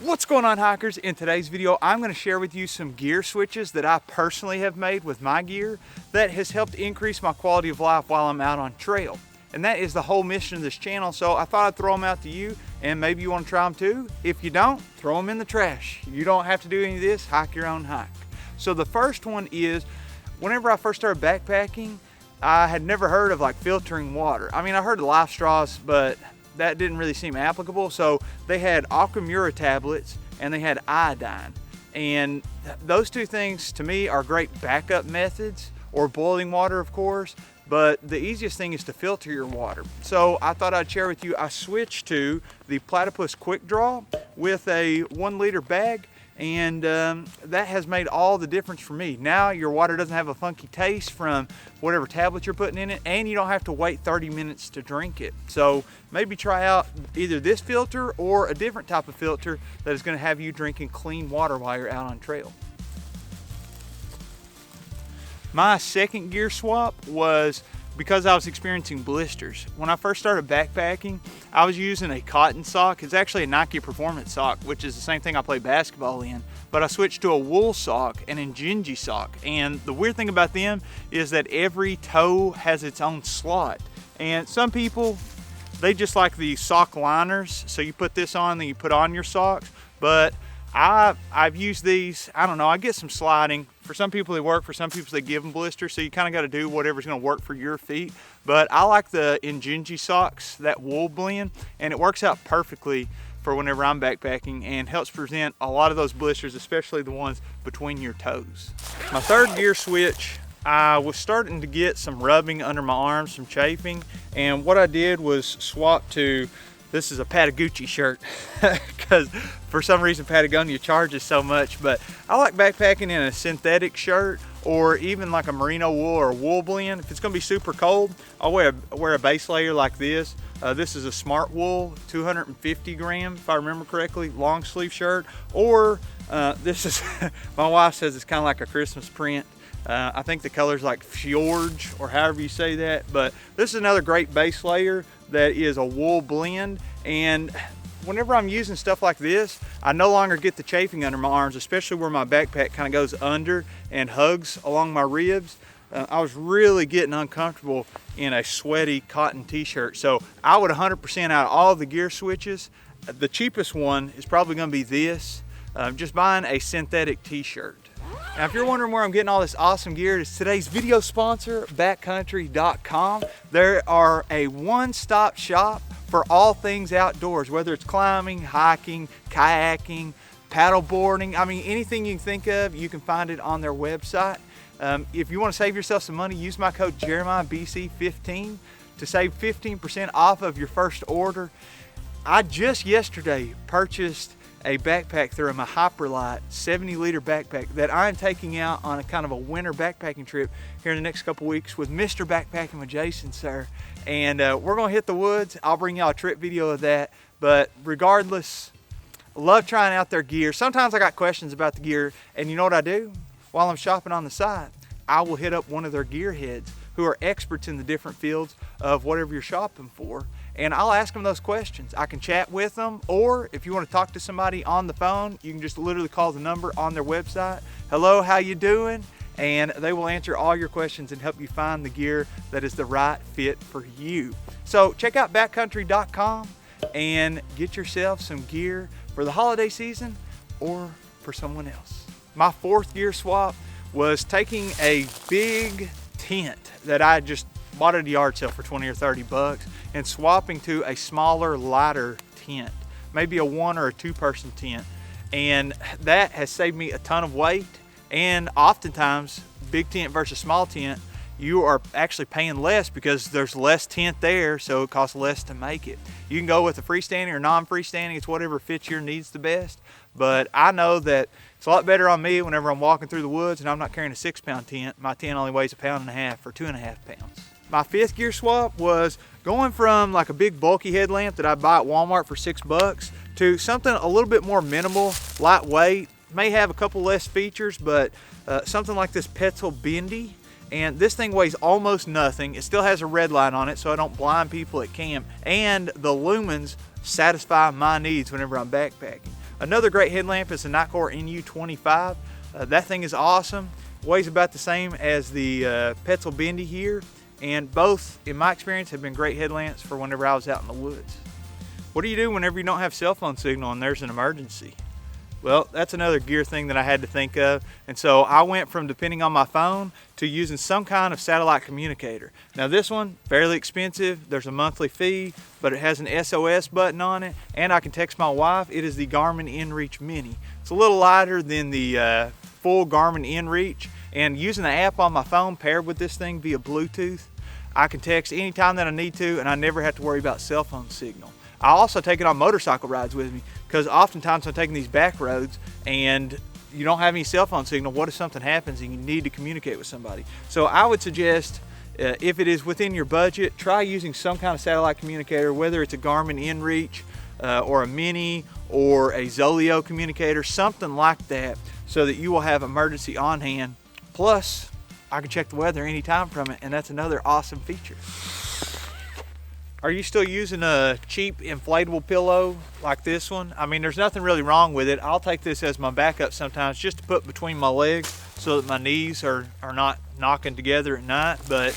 What's going on, hikers? In today's video, I'm going to share with you some gear switches that I personally have made with my gear that has helped increase my quality of life while I'm out on trail. And that is the whole mission of this channel, so I thought I'd throw them out to you, and maybe you want to try them too. If you don't, throw them in the trash. You don't have to do any of this, hike your own hike. So the first one is, whenever I first started backpacking, I had never heard of like filtering water. I mean, I heard of life straws, but that didn't really seem applicable. So they had Aquamura tablets and they had iodine. And those two things to me are great backup methods, or boiling water, of course. But the easiest thing is to filter your water. So I thought I'd share with you, I switched to the Platypus Quick Draw with a 1 liter bag. And that has made all the difference for me. Now your water doesn't have a funky taste from whatever tablet you're putting in it, and you don't have to wait 30 minutes to drink it. So maybe try out either this filter or a different type of filter that is going to have you drinking clean water while you're out on trail. My second gear swap was because I was experiencing blisters. When I first started backpacking, I was using a cotton sock. It's actually a Nike Performance sock, which is the same thing I play basketball in, but I switched to a wool sock, an Injinji sock. And the weird thing about them is that every toe has its own slot. And some people, they just like the sock liners. So you put this on, then you put on your socks. But I've used these, I don't know, I get some sliding. For some people they work, for some people they give them blisters, so you kind of got to do whatever's going to work for your feet. But I like the Injinji socks, that wool blend, and it works out perfectly for whenever I'm backpacking and helps prevent a lot of those blisters, especially the ones between your toes. My third gear switch, I was starting to get some rubbing under my arms, some chafing, and what I did was swap to, this is a Patagucci shirt because for some reason Patagonia charges so much, but I like backpacking in a synthetic shirt or even like a merino wool or wool blend. If it's gonna be super cold, I'll wear a base layer like this. This is a Smart Wool, 250 gram, if I remember correctly, long sleeve shirt. Or this is, my wife says it's kind of like a Christmas print. I think the color's like fjord, or however you say that, but this is another great base layer that is a wool blend. And whenever I'm using stuff like this, I no longer get the chafing under my arms, especially where my backpack kind of goes under and hugs along my ribs. I was really getting uncomfortable in a sweaty cotton t-shirt. So I would 100% out of all the gear switches, the cheapest one is probably gonna be this, just buying a synthetic t-shirt. Now, if you're wondering where I'm getting all this awesome gear, it's today's video sponsor, backcountry.com. There are a one-stop shop for all things outdoors, whether it's climbing, hiking, kayaking, paddle boarding. I mean, anything you can think of, you can find it on their website. If you want to save yourself some money, use my code JeremiahBC15 to save 15% off of your first order. I just yesterday purchased a backpack through my Hyperlight 70-liter backpack that I'm taking out on a kind of a winter backpacking trip here in the next couple weeks with Mr. Backpacking with Jason, sir. And we're gonna hit the woods. I'll bring y'all a trip video of that. But regardless, love trying out their gear. Sometimes I got questions about the gear, and you know what I do? While I'm shopping on the site, I will hit up one of their gear heads who are experts in the different fields of whatever you're shopping for. And I'll ask them those questions. I can chat with them, or if you want to talk to somebody on the phone, you can just literally call the number on their website. Hello, how you doing? And they will answer all your questions and help you find the gear that is the right fit for you. So check out backcountry.com and get yourself some gear for the holiday season or for someone else. My fourth gear swap was taking a big tent that I just bought at a yard sale for 20 or 30 bucks and swapping to a smaller, lighter tent, maybe a 1 or a 2 person tent. And that has saved me a ton of weight. And oftentimes, big tent versus small tent, you are actually paying less because there's less tent there, so it costs less to make it. You can go with a freestanding or non-freestanding, it's whatever fits your needs the best. But I know that it's a lot better on me whenever I'm walking through the woods and I'm not carrying a 6-pound tent. My tent only weighs 1.5 pounds or 2.5 pounds. My fifth gear swap was going from like a big bulky headlamp that I buy at Walmart for $6 to something a little bit more minimal, lightweight, may have a couple less features, but something like this Petzl Bendy. And this thing weighs almost nothing. It still has a red light on it so I don't blind people at camp. And the lumens satisfy my needs whenever I'm backpacking. Another great headlamp is the Nitecore NU25. That thing is awesome. Weighs about the same as the Petzl Bendy here, and both, in my experience, have been great headlamps for whenever I was out in the woods. What do you do whenever you don't have cell phone signal and there's an emergency? Well, that's another gear thing that I had to think of, and so I went from depending on my phone to using some kind of satellite communicator. Now this one, fairly expensive, there's a monthly fee, but it has an SOS button on it, and I can text my wife. It is the Garmin inReach Mini. It's a little lighter than the full Garmin inReach, and using the app on my phone paired with this thing via Bluetooth, I can text anytime that I need to, and I never have to worry about cell phone signal. I also take it on motorcycle rides with me, because oftentimes I'm taking these back roads and you don't have any cell phone signal. What if something happens and you need to communicate with somebody? So I would suggest, if it is within your budget, try using some kind of satellite communicator, whether it's a Garmin inReach or a Mini or a Zoleo communicator, something like that, so that you will have emergency on hand. Plus, I can check the weather anytime from it, and that's another awesome feature. Are you still using a cheap inflatable pillow like this one? I mean, there's nothing really wrong with it. I'll take this as my backup sometimes, just to put between my legs so that my knees are not knocking together at night. But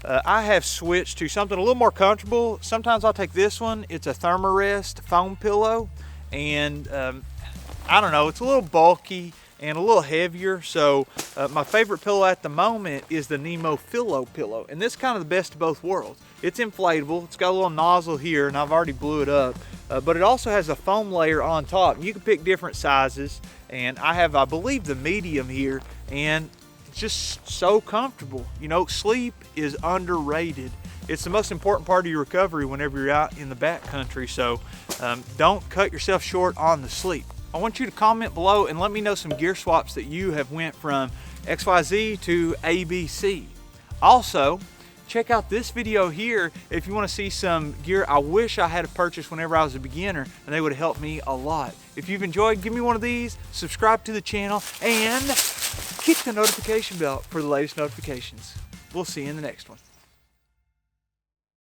I have switched to something a little more comfortable. Sometimes I'll take this one. It's a Thermarest foam pillow, and I don't know, it's a little bulky and a little heavier. So my favorite pillow at the moment is the Nemo Philo pillow, and this is kind of the best of both worlds. It's inflatable, it's got a little nozzle here, and I've already blew it up, but it also has a foam layer on top. You can pick different sizes, and I have, I believe, the medium here, and it's just so comfortable. You know, sleep is underrated. It's the most important part of your recovery whenever you're out in the backcountry, so don't cut yourself short on the sleep. I want you to comment below and let me know some gear swaps that you have went from XYZ to ABC. Also, check out this video here if you want to see some gear I wish I had purchased whenever I was a beginner, and they would have helped me a lot. If you've enjoyed, give me one of these, subscribe to the channel, and hit the notification bell for the latest notifications. We'll see you in the next one.